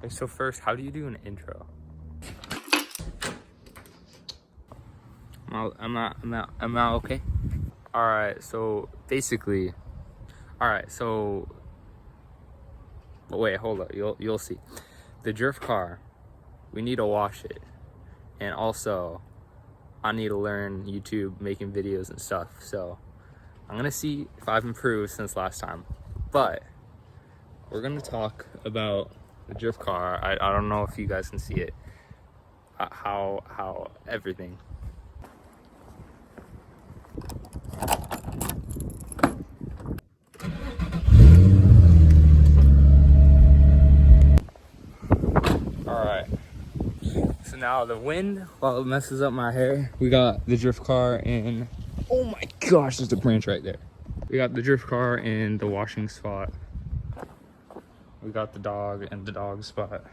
Okay, so first, how do you do an intro? Am I okay? All right, so basically, all right, so wait, hold up, you'll see. The drift car, we need to wash it, and also, I need to learn YouTube making videos and stuff. So I'm gonna see if I've improved since last time, but we're gonna talk about the drift car. I don't know if you guys can see it. How everything. All right. So now the wind, while it messes up my hair, we got the drift car in. Oh my gosh, there's a branch right there. We got the drift car in the washing spot. We got the dog in the dog spot.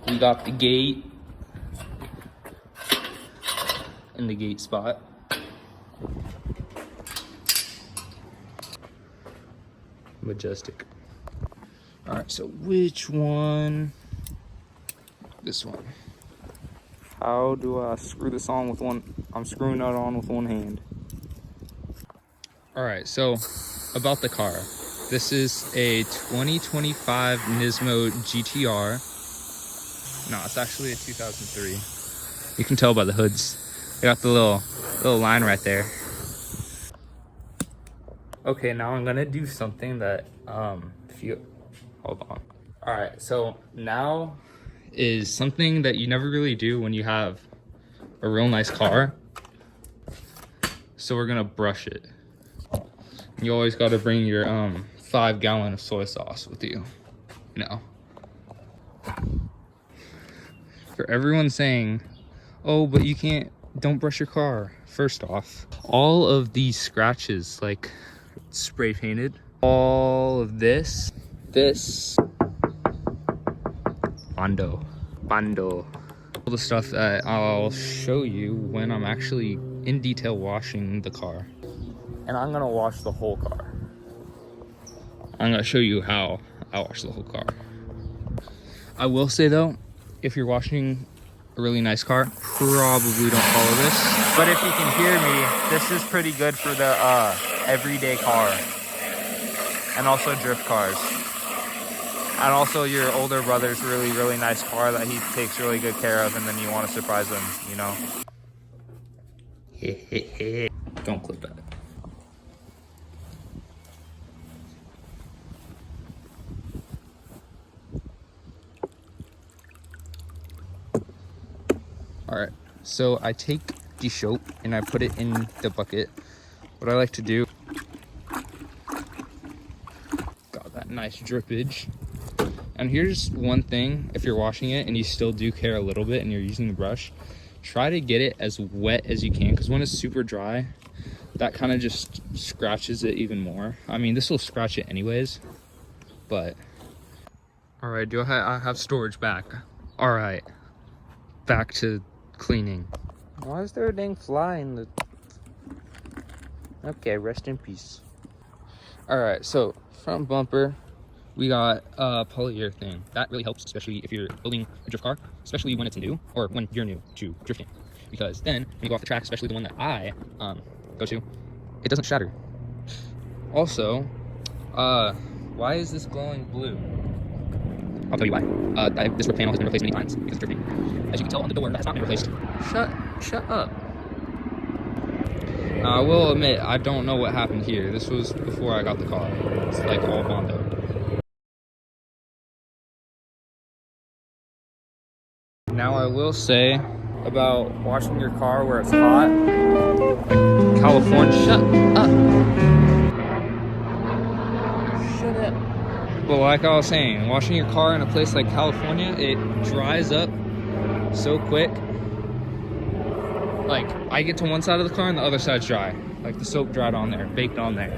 We got the gate in the gate spot. Majestic. All right, so which one? This one. How do I screw this on with one? I'm screwing it on with one hand. All right, so about the car. This is a 2025 Nismo GTR. No, it's actually a 2003. You can tell by the hoods. They got the little line right there. Okay, now I'm gonna do something that hold on. All right, so now is something that you never really do when you have a real nice car. So we're gonna brush it. You always gotta bring your 5-gallon of soy sauce with you, you know. For everyone saying, oh, but you don't brush your car. First off, all of these scratches, like spray painted, all of this, Bondo, all the stuff that I'll show you when I'm actually in detail washing the car. And I'm gonna wash the whole car. I'm gonna show you how I wash the whole car. I will say though, if you're washing a really nice car, probably don't follow this. But if you can hear me, this is pretty good for the everyday car. And also drift cars. And also your older brother's really nice car that he takes really good care of, and then you want to surprise him, you know? Don't clip that. All right, so I take the soap and I put it in the bucket. What I like to do, got that nice drippage. And here's one thing, if you're washing it and you still do care a little bit and you're using the brush, try to get it as wet as you can, because when it's super dry, that kind of just scratches it even more. I mean, this will scratch it anyways, but. All right, I have storage back? All right, back to cleaning. Why is there a dang fly in the... Okay, rest in peace. All right, so front bumper, we got polyurethane. That really helps, especially if you're building a drift car, especially when it's new or when you're new to drifting, because then when you go off the track, especially the one that I go to, it doesn't shatter. Also, why is this glowing blue? I'll tell you why. This rip panel has been replaced many times because of drifting. As you can tell on the door, that has not been replaced. Shut up. I will admit, I don't know what happened here. This was before I got the car. It's like all Bondo. Now I will say about washing your car where it's hot. California, shut up. But like I was saying, washing your car in a place like California, it dries up so quick. Like, I get to one side of the car and the other side's dry. Like, the soap dried on there, baked on there.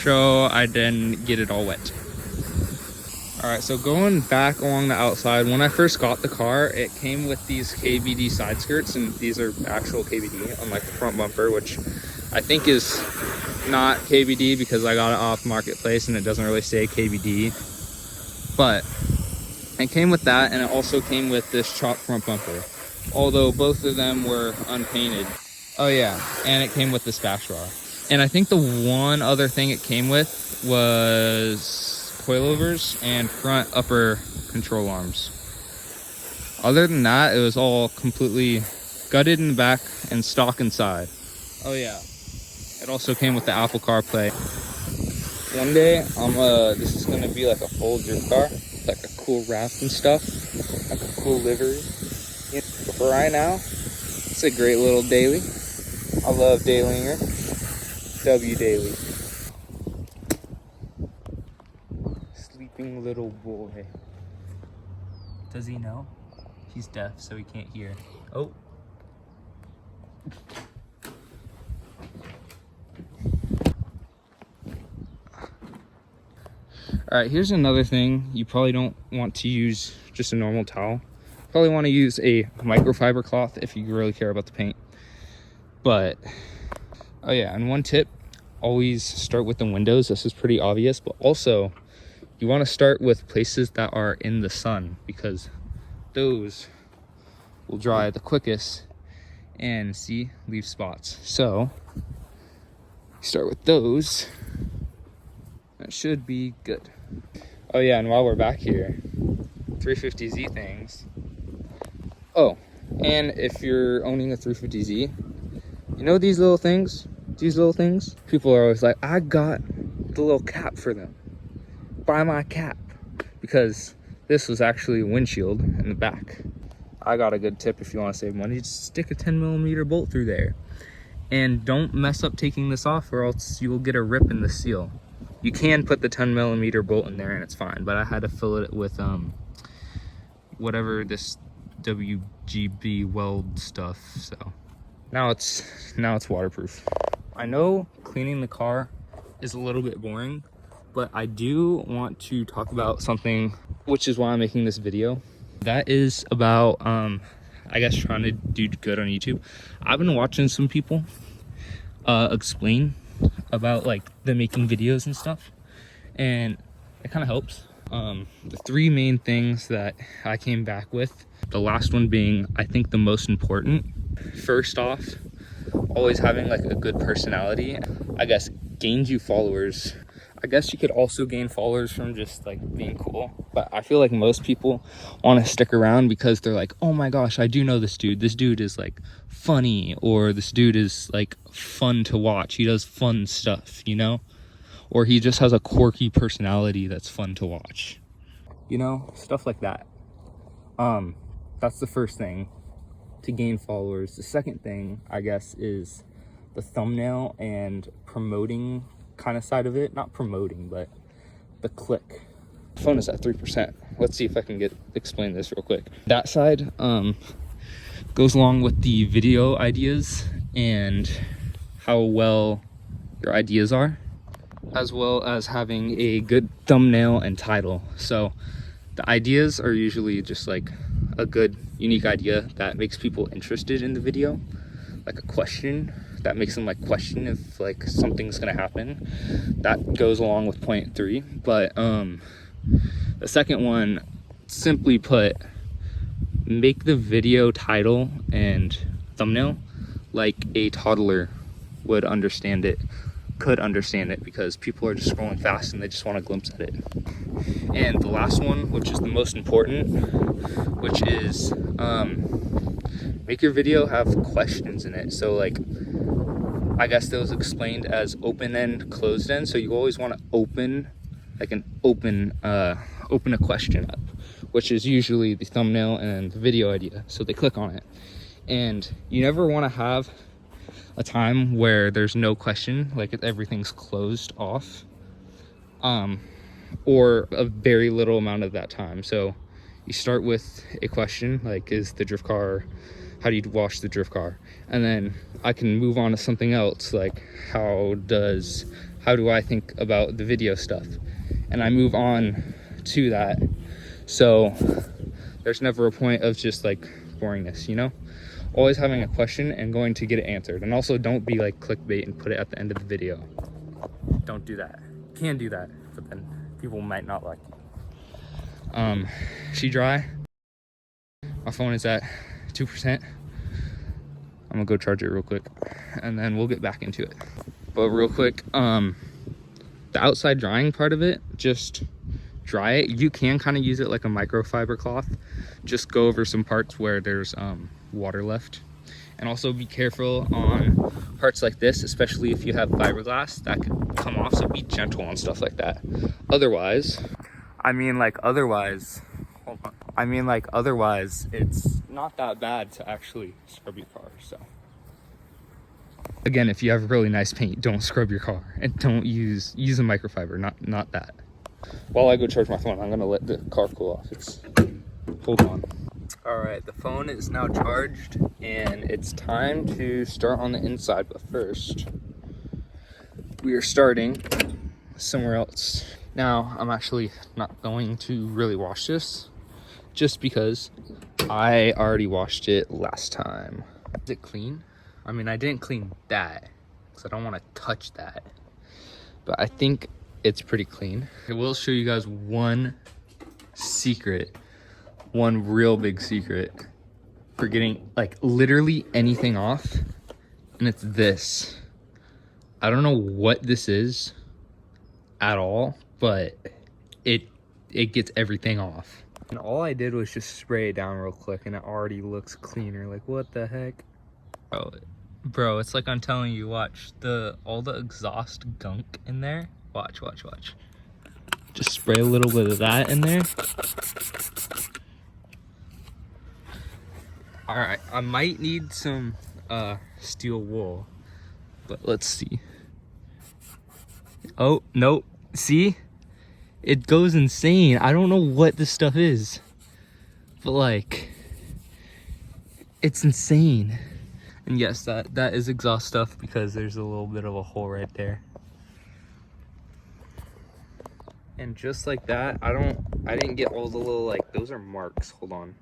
So I didn't get it all wet. All right, so going back along the outside, when I first got the car, it came with these KVD side skirts, and these are actual KVD, unlike the front bumper, which I think is not KBD because I got it off Marketplace and it doesn't really say KBD. But it came with that, and it also came with this chopped front bumper. Although both of them were unpainted. Oh yeah, and it came with this bash bar. And I think the one other thing it came with was coilovers and front upper control arms. Other than that, it was all completely gutted in the back and stock inside. Oh yeah, it also came with the Apple CarPlay. One day, this is gonna be like a full drift car, like a cool wrap and stuff, like a cool livery. But for right now, it's a great little daily. I love Daylinger. W Daily. Sleeping little boy. Does he know? He's deaf, so he can't hear. Oh. All right, here's another thing. You probably don't want to use just a normal towel. Probably want to use a microfiber cloth if you really care about the paint. But, oh yeah, and one tip, always start with the windows. This is pretty obvious, but also you want to start with places that are in the sun because those will dry the quickest and see, leave spots. So start with those. That should be good. Oh yeah, and while we're back here, 350Z things. Oh, and if you're owning a 350Z, you know these little things? These little things? People are always like, I got the little cap for them. Buy my cap. Because this was actually a windshield in the back. I got a good tip if you want to save money. Just stick a 10mm bolt through there. And don't mess up taking this off or else you will get a rip in the seal. You can put the 10mm bolt in there and it's fine, but I had to fill it with whatever this WGB weld stuff, so now it's waterproof. I know cleaning the car is a little bit boring, but I do want to talk about something, which is why I'm making this video. That is about I guess trying to do good on YouTube. I've been watching some people explain about like the making videos and stuff, and it kind of helps. The three main things that I came back with, the last one being I think the most important. First off, always having like a good personality, I guess, gains you followers. I guess you could also gain followers from just like being cool, but I feel like most people want to stick around because they're like, oh my gosh, I do know this dude is like funny, or this dude is like fun to watch, he does fun stuff, you know, or he just has a quirky personality that's fun to watch, you know, stuff like that. That's the first thing to gain followers. The second thing, I guess, is the thumbnail and promoting kind of side of it. Not promoting, but the click. Phone is at 3%. Let's see if I can explain this real quick. That side goes along with the video ideas and how well your ideas are, as well as having a good thumbnail and title. So the ideas are usually just like a good unique idea that makes people interested in the video, like a question that makes them like question if like something's gonna happen. That goes along with point 3. But the second one, simply put, make the video title and thumbnail like a toddler would understand it, could understand it, because people are just scrolling fast and they just want a glimpse at it. And the last one, which is the most important, which is make your video have questions in it. So like, I guess those explained as open end, closed end. So you always want to open a question up, which is usually the thumbnail and the video idea. So they click on it, and you never want to have a time where there's no question, like everything's closed off, or a very little amount of that time. So you start with a question like, is the drift car, how do you wash the drift car? And then I can move on to something else, like how do I think about the video stuff? And I move on to that. So there's never a point of just like boringness, you know? Always having a question and going to get it answered. And also don't be like clickbait and put it at the end of the video. don't do that. You can do that, but then people might not like you. She dry. My phone is at 2%. I'm gonna go charge it real quick and then we'll get back into it. But real quick, the outside drying part of it, just dry it. You can kind of use it like a microfiber cloth. Just go over some parts where there's water left. And also be careful on parts like this, especially if you have fiberglass, that could come off, so be gentle on stuff like that. Otherwise, otherwise, it's not that bad to actually scrub your car, so. Again, if you have really nice paint, don't scrub your car, and don't use a microfiber, not that. While I go charge my phone, I'm gonna let the car cool off. Hold on. All right, the phone is now charged and it's time to start on the inside, but first we are starting somewhere else. Now, I'm actually not going to really wash this just because I already washed it last time. Is it clean? I mean, I didn't clean that because I don't want to touch that, but I think it's pretty clean. I will show you guys one real big secret for getting like literally anything off, and it's this. I don't know what this is at all, but it gets everything off. And all I did was just spray it down real quick and it already looks cleaner. Like, what the heck? Bro, it's like I'm telling you, watch all the exhaust gunk in there. Watch. Just spray a little bit of that in there. All right, I might need some steel wool, but let's see. Oh, nope. See? It goes insane. I don't know what this stuff is, but like, it's insane. And yes, that is exhaust stuff because there's a little bit of a hole right there. And just like that, I didn't get all the little, like, those are marks. Hold on.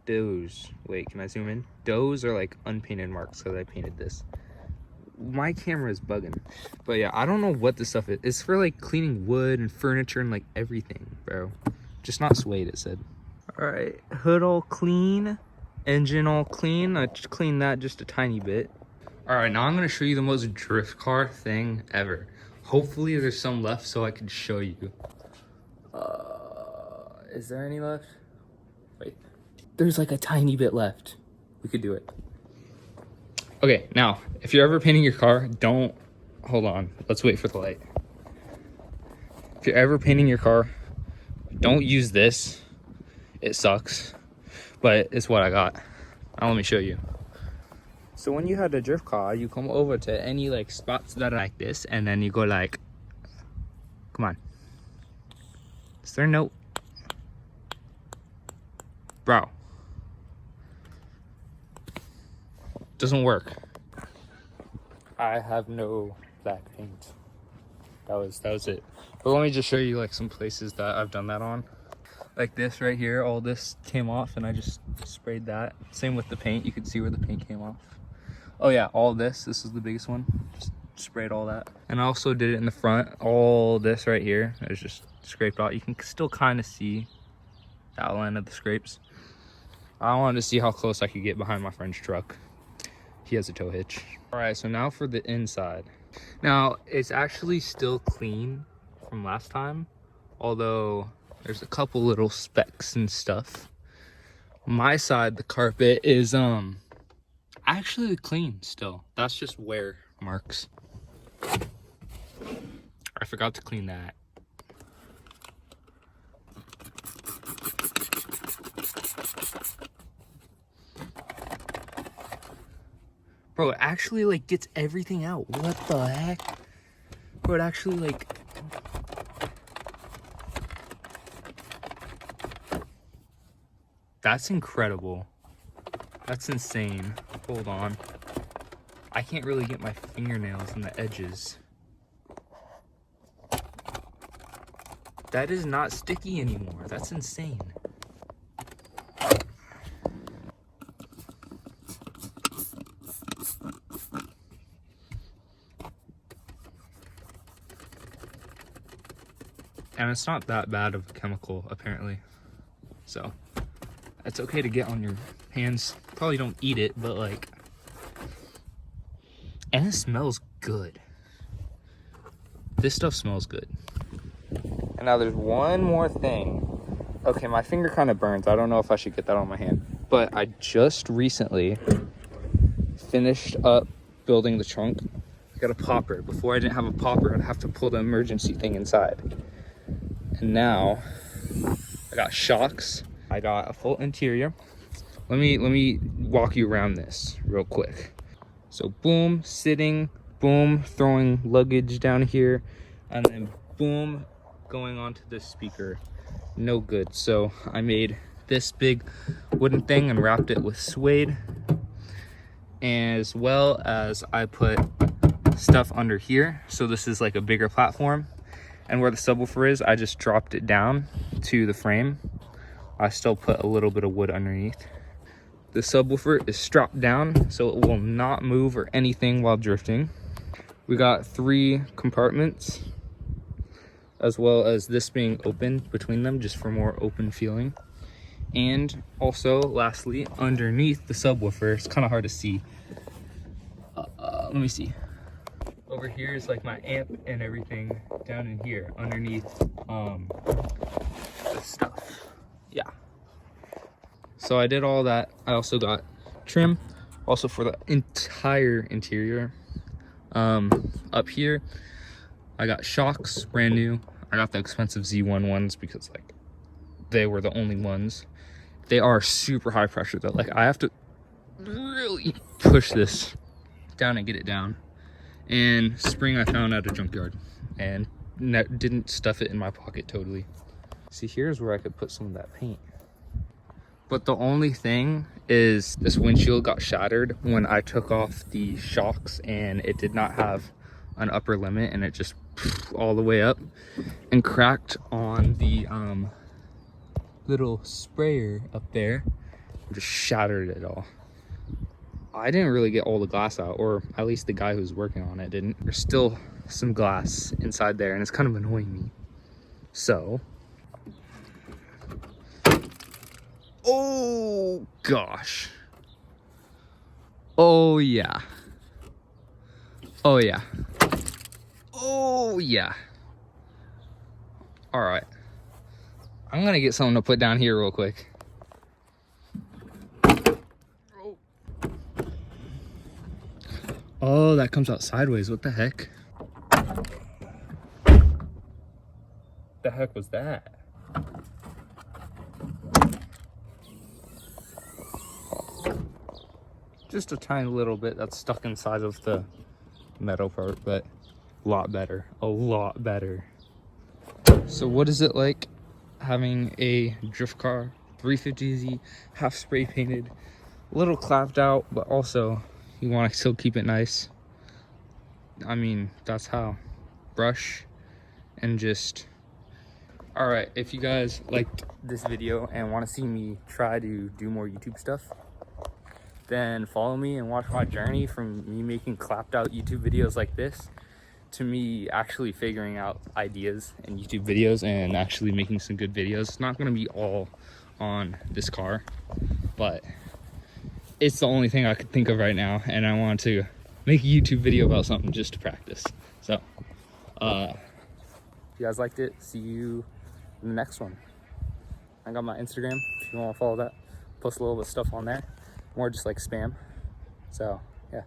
Those, wait, can I zoom in? Those are like unpainted marks because I painted this. My camera is bugging. But yeah, I don't know what this stuff is. It's for like cleaning wood and furniture and like everything, bro. Just not suede, it said. All right, hood all clean, engine all clean. I just cleaned that just a tiny bit. All right, now I'm gonna show you the most drift car thing ever. Hopefully there's some left so I can show you. Is there any left? Wait. There's like a tiny bit left. We could do it. Okay, now, if you're ever painting your car, hold on. Let's wait for the light. If you're ever painting your car, don't use this. It sucks, but it's what I got. Now let me show you. So when you have a drift car, you come over to any like spots that are like this, and then you go like, come on. Is there no? Bro. Doesn't work. I have no black paint. That was it. But let me just show you like some places that I've done that on. Like this right here, all this came off and I just sprayed that. Same with the paint, you can see where the paint came off. Oh yeah, all this is the biggest one. Just sprayed all that. And I also did it in the front. All this right here is just scraped out. You can still kind of see the outline of the scrapes. I wanted to see how close I could get behind my friend's truck. He has a tow hitch. All right, so now for the inside. Now, it's actually still clean from last time, although there's a couple little specks and stuff. My side, the carpet is actually clean still. That's just wear marks. I forgot to clean that. Bro, it actually like gets everything out. What the heck? Bro, it actually like... That's incredible. That's insane. Hold on. I can't really get my fingernails in the edges. That is not sticky anymore. That's insane. And it's not that bad of a chemical, apparently. So, it's okay to get on your hands. Probably don't eat it, but like... And it smells good. This stuff smells good. And now there's one more thing. Okay, my finger kind of burns. I don't know if I should get that on my hand. But I just recently finished up building the trunk. I got a popper. Before I didn't have a popper, I'd have to pull the emergency thing inside. And now I got shocks. I got a full interior. Let me walk you around this real quick. So boom, sitting, boom, throwing luggage down here, and then boom, going onto this speaker. No good. So I made this big wooden thing and wrapped it with suede, as well as I put stuff under here. So this is like a bigger platform, and where the subwoofer is, I just dropped it down to the frame. I still put a little bit of wood underneath. The subwoofer is strapped down so it will not move or anything while drifting. We got 3 compartments, as well as this being open between them just for more open feeling. And also, lastly, underneath the subwoofer, it's kind of hard to see. Let me see. Over here is like my amp and everything down in here underneath this stuff. Yeah. So I did all that. I also got trim, also for the entire interior. Up here, I got shocks, brand new. I got the expensive Z1 ones because like they were the only ones. They are super high pressure though. Like I have to really push this down and get it down. And spring I found at a junkyard and didn't stuff it in my pocket totally. See, here's where I could put some of that paint. But the only thing is this windshield got shattered when I took off the shocks, and it did not have an upper limit, and it just all the way up and cracked on the little sprayer up there. Just shattered it all. I didn't really get all the glass out, or at least the guy who's working on it didn't. There's still some glass inside there, and it's kind of annoying me. So, oh gosh. Oh yeah. Oh yeah. Oh yeah. All right. I'm gonna get something to put down here real quick. Oh, that comes out sideways. What the heck? The heck was that? Just a tiny little bit that's stuck inside of the metal part, but a lot better. A lot better. So what is it like having a drift car, 350Z, half spray painted, a little clapped out, but also you want to still keep it nice? I mean, that's how. Brush and just... Alright, if you guys liked this video and want to see me try to do more YouTube stuff, then follow me and watch my journey from me making clapped out YouTube videos like this to me actually figuring out ideas in YouTube videos and actually making some good videos. It's not going to be all on this car, but it's the only thing I could think of right now, and I want to make a YouTube video about something just to practice. So, if you guys liked it, see you in the next one. I got my Instagram, if you want to follow that. Post a little bit of stuff on there, more just like spam. So, yeah.